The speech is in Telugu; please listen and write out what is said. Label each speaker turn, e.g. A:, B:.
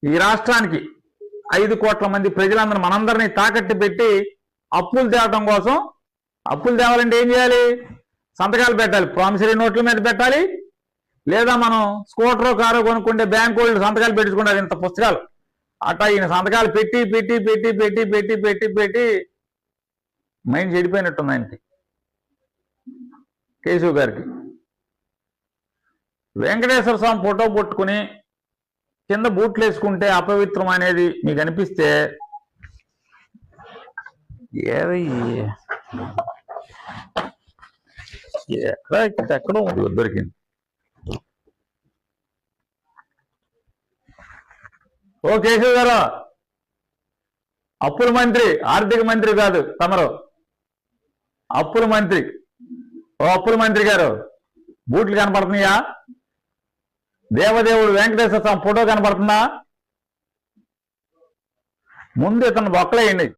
A: ఈ రాష్ట్రానికి 5 కోట్ల మంది ప్రజలందరూ మనందరినీ తాకట్టు పెట్టి అప్పులు తేవటం కోసం, అప్పులు తేవాలంటే ఏం చేయాలి? సంతకాలు పెట్టాలి. ప్రామిసరీ నోట్ల మీద పెట్టాలి, లేదా మనం స్కూటరో కారో కొనుక్కుంటే బ్యాంకు వాళ్ళు సంతకాలు పెట్టించుకుంటారు. ఇంత పుస్తకాలు అట్టా ఈయన సంతకాలు పెట్టి పెట్టి పెట్టి పెట్టి పెట్టి పెట్టి పెట్టి మైండ్ చెడిపోయినట్టుంది ఆయనకి, కేశవ్ గారికి. వెంకటేశ్వర స్వామి ఫోటో పట్టుకుని కింద బూట్లు వేసుకుంటే అపవిత్రం అనేది మీకు అనిపిస్తే ఎక్కడో దొరికింది. ఓ కేశవ్ గారు, అప్పుల మంత్రి, ఆర్థిక మంత్రి కాదు తమరు, అప్పుల మంత్రి. ఓ అప్పుల మంత్రి గారు, బూట్లు కనపడుతున్నాయా? దేవదేవుడు వెంకటేశ్వర స్వామి ఫోటో కనపడుతుందా? ముందు ఇతను బొక్కలేయండి.